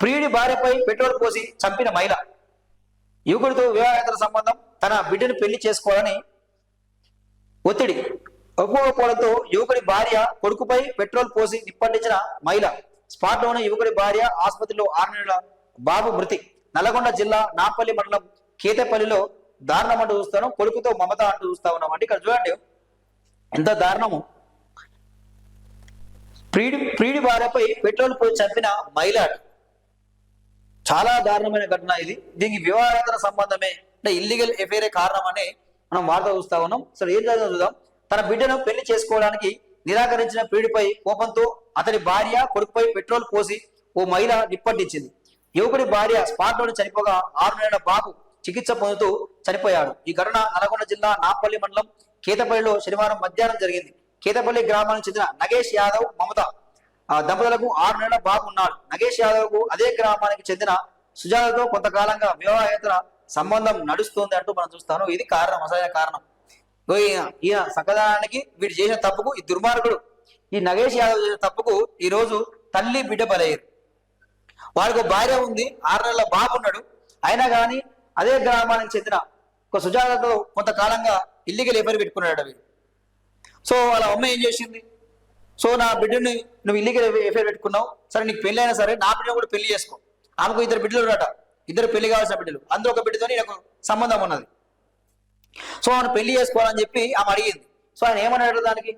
ప్రియుడి భార్యపై petrol పోసి చంపిన మహిళ. యువకుడితో వివాహేతర సంబంధం, తన బిడ్డను పెళ్లి చేసుకోవాలని ఒత్తిడి. ఒప్పుకోకపోవడంతో యువకుడి భార్య కొడుకుపై పెట్రోల్ పోసి నిప్పంటించిన మహిళ. స్పాట్లోనే యువకుడి భార్య, ఆసుపత్రిలో 6 నెలల బాబు మృతి. నల్లగొండ జిల్లా నాంపల్లి మండలం కేతపల్లిలో దారుణం అంటూ చూస్తాను. కొడుకుతో మమత అంటూ చూస్తా ఉన్నాం. అంటే ఇక్కడ చూడండి ఎంత దారుణము. ప్రియుడి భార్యపై పెట్రోల్ పోసి చంపిన మహిళ. చాలా దారుణమైన ఘటన ఇది. దీనికి వివాహేతర సంబంధమే అంటే ఇల్లీగల్ ఎఫైరే కారణమని మనం వార్త చూస్తా ఉన్నాం. సరే ఏం జరిగిందో చూద్దాం. తన బిడ్డను పెళ్లి చేసుకోవడానికి నిరాకరించిన ప్రియుడిపై కోపంతో అతని భార్య, కొడుకుపై పెట్రోల్ పోసి ఓ మహిళ నిప్పంటించింది. యువకుడి భార్య స్పాట్లోనే చనిపోగా 6 నెలల బాబు చికిత్స పొందుతూ చనిపోయాడు. ఈ ఘటన నల్గొండ జిల్లా నాంపల్లి మండలం కేతపల్లిలో శనివారం మధ్యాహ్నం జరిగింది. కేతపల్లి గ్రామానికి చెందిన నగేష్ యాదవ్, మమత దంపతులకు 6 నెలల బాబు ఉన్నాడు. నగేష్ యాదవ్ కు అదే గ్రామానికి చెందిన సుజాతతో కొంతకాలంగా వివాహేతర సంబంధం నడుస్తుంది అంటూ మనం చూస్తాను. ఇది కారణం, అసలైన కారణం. ఈయన సకదానానికి వీడు చేసిన తప్పుకు, ఈ దుర్మార్గుడు ఈ నగేష్ యాదవ్ చేసిన తప్పుకు ఈ రోజు తల్లి బిడ్డ బలయ్యారు. వారికి భార్య ఉంది, 6 నెలల బాబు ఉన్నాడు. అయినా కానీ అదే గ్రామానికి చెందిన ఒక సుజాతతో కొంతకాలంగా ఇల్లీగల్ ఎఫైర్ పెట్టుకున్నాడు వీడు. సో వాళ్ళ అమ్మ ఏం చేసింది, సో నా బిడ్డని నువ్వు ఇల్లీగల్ ఎఫైర్ పెట్టుకున్నావు, సరే నీకు పెళ్లి అయినా సరే నా బిడ్డను కూడా పెళ్లి చేసుకో. ఆమెకు 2 బిడ్డలు ఉన్నారట, 2 పెళ్లి కావాల్సిన బిడ్డలు. అందులో ఒక బిడ్డతో నాకు సంబంధం ఉన్నది. సో ఆమెను పెళ్లి చేసుకోవాలని చెప్పి ఆమె అడిగింది. సో ఆయన ఏమన్నాడు దానికి,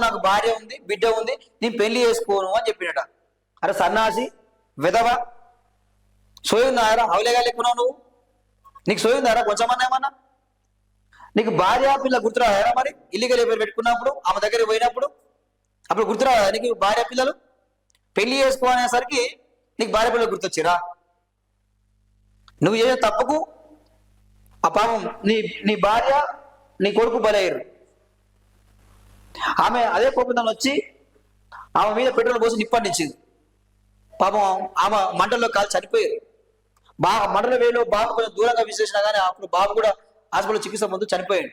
నాకు భార్య ఉంది, బిడ్డ ఉంది, నేను పెళ్లి చేసుకోను అని చెప్పినట. అరే సన్నాసి విధవ, సోయిందారా? అవలేగా లేకున్నావు నువ్వు, నీకు సోయిందారా కొంచెమన్నా? ఏమన్నా నీకు భార్య పిల్ల గుర్తురారా? మరి ఇల్లీగల్ ఎఫైర్ పెట్టుకున్నప్పుడు ఆమె దగ్గర పోయినప్పుడు అప్పుడు గుర్తురాదా నీకు భార్య పిల్లలు? పెళ్లి చేసుకోనేసరికి నీకు భార్య పిల్లలు గుర్తొచ్చిరా? నువ్వు చేసిన తప్పుకు ఆ పాపం నీ భార్య, నీ కొడుకు బలయ్యారు. ఆమె అదే కోపంతో వచ్చి ఆమె మీద పెట్రోల్ పోసి నిప్పండించింది. పాపం ఆమె మంటల్లో కాలు చనిపోయారు. మంటల వేలో బాబు కొంచెం దూరంగా విశ్లేషణ కానీ అప్పుడు బాబు కూడా హాస్పిటల్ చికిత్స ముందు చనిపోయాడు.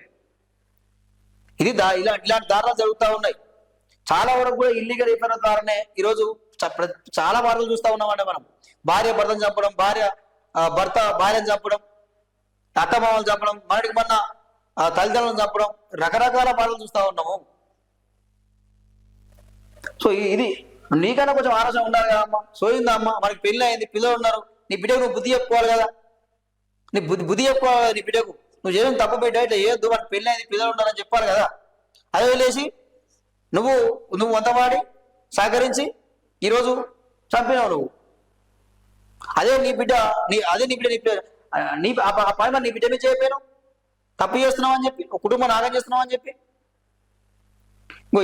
ఇది ఇలాంటి దారుణాలు జరుగుతూ ఉన్నాయి. చాలా వరకు కూడా ఇల్లీగల్ ఎఫైర్ ద్వారానే ఈరోజు చాలా వార్తలు చూస్తూ ఉన్నామంటే మనం. భార్య భర్తను చంపడం, భర్త భార్యను చంపడం, అత్తమామలు చంపడం, మనకి మొన్న తల్లిదండ్రులను చంపడం, రకరకాల వార్తలు చూస్తూ ఉన్నాము. సో ఇది నీకన్నా కొంచెం ఆలోచన ఉండాలి కదా అమ్మ. సోయిందా అమ్మ, మనకి పెళ్ళి అయింది, పిల్లలు ఉన్నారు, నీ బిడ్డకు నువ్వు బుద్ధి చెప్పుకోవాలి కదా. నీ బుద్ధి చెప్పుకోవాలి నీ బిడ్డకు. నువ్వు చేయడం తప్పు బిడ్డ, ఇట్లా ఏదో మనకి పెళ్ళి అయింది, పిల్లలు ఉన్నారని చెప్పాలి కదా. అదే వదిలేసి నువ్వు వంతవాడి సహకరించి ఈరోజు చంపినావు నువ్వు. అదే నీ బిడ్డ ఆ పని నీ బిడ్డ మీద చేయకపోయాను, తప్పు చేస్తున్నావు అని చెప్పి, ఒక కుటుంబం నాగం చేస్తున్నావు అని చెప్పి.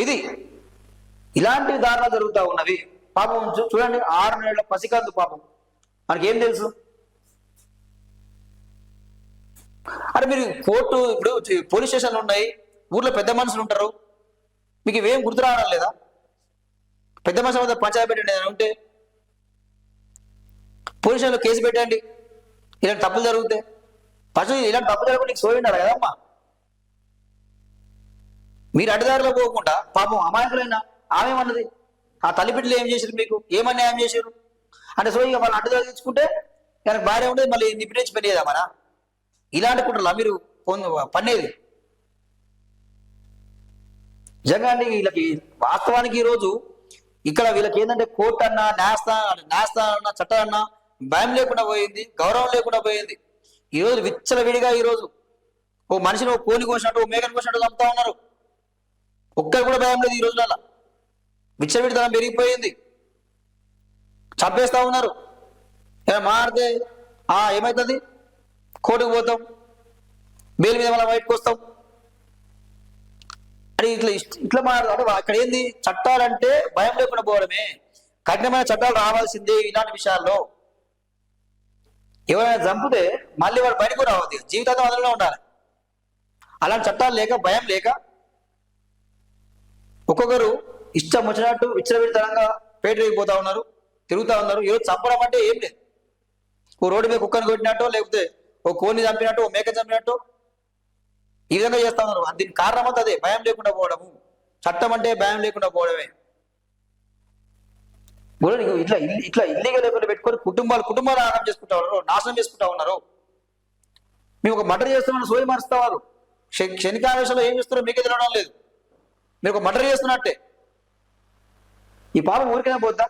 ఇది ఇలాంటి దారుణాలు జరుగుతూ ఉన్నవి. పాపం చూడండి, 6 నెలల పసికందు పాపం. మనకేం తెలుసు? అంటే మీరు కోర్టు, ఇప్పుడు పోలీస్ స్టేషన్లు ఉన్నాయి, ఊర్లో పెద్ద మనుషులు ఉంటారు, మీకు ఇవేం గుర్తు రావడం లేదా? పెద్ద మనుషుల వద్ద పంచాయతీ పెట్టండి, ఏదైనా ఉంటే పోలీస్ స్టేషన్లో కేసు పెట్టండి. ఇలాంటి తప్పులు జరుగుతాయి. ఫస్ట్ ఇలాంటి తప్పు జరగకుండా నీకు సోయి ఉండాలి కదమ్మా. మీరు అడ్డదారిలో పోకుండా పాపం అమాయకులైన ఆమె ఏమన్నది, ఆ తల్లి బిడ్డలు ఏం చేశారు, మీకు ఏమన్యాయం చేశారు అంటే. సో ఇక వాళ్ళు అడ్డదారి తెచ్చుకుంటే ఆయనకు భార్య ఉండేది, మళ్ళీ నిప్పు నుంచి పెళ్ళేదా మన? ఇలాంటి కుట్రలా మీరు పన్నేది? నిజంగా అండి వీళ్ళకి వాస్తవానికి ఈరోజు ఇక్కడ వీళ్ళకి ఏంటంటే కోర్టు అన్నా, న్యాయస్థానం అన్నా, చట్టం అన్నా భయం లేకుండా పోయింది, గౌరవం లేకుండా పోయింది. ఈరోజు విచ్చలవిడిగా ఈరోజు ఓ మనిషిని ఓ కోని కోసినట్టు, ఓ మేకను కోసినట్టు చంపుతా ఉన్నారు. ఒక్కరు కూడా భయం లేదు ఈ రోజులలో. విచ్చలవిడితనం పెరిగిపోయింది, చంపేస్తా ఉన్నారు. మారితే ఏమవుతుంది, కోర్టుకు పోతాం, బెయిల్ మీద మళ్ళీ బయటకు వస్తాం అని ఇట్లా మాట్లాడు. అక్కడ ఏంది, చట్టాలంటే భయం లేకుండా పోవడమే. కఠినమైన చట్టాలు రావాల్సిందే ఇలాంటి విషయాల్లో. ఎవరైనా చంపితే మళ్ళీ వాడు బయటకు రావద్దు, జీవితాంతం అందులో ఉండాలి. అలాంటి చట్టాలు లేక, భయం లేక ఒక్కొక్కరు ఇష్టం వచ్చినట్టు విచ్చలవిడితనంగా పేటరైపోతా ఉన్నారు, తిరుగుతూ ఉన్నారు. ఈరోజు చంపడం అంటే ఏం లేదు. ఓ రోడ్డు మీద కుక్కను కొట్టినట్టు, లేకపోతే ఓ కోడిని చంపినట్టు, ఓ మేక చంపినట్టు ఈ విధంగా చేస్తా ఉన్నారు. దీనికి కారణం అంతా అదే, భయం లేకుండా పోవడము. చట్టం అంటే భయం లేకుండా పోవడమే. కూడా నీకు ఇట్లా ఇల్లీగల్ ఎఫ్ఐఆర్ పెట్టుకొని కుటుంబాలు ఆరాం చేసుకుంటా ఉన్నారు, నాశనం చేసుకుంటా ఉన్నారు. మేము ఒక మర్డర్ చేస్తున్నామని సోయి మారుస్తారు. క్షణికావేశంలో ఏం చేస్తున్నారో మీకే తెలియడం లేదు. మీరు ఒక మర్డర్ చేస్తున్నట్టే. ఈ పాపం ఊరికైనా పోద్దా?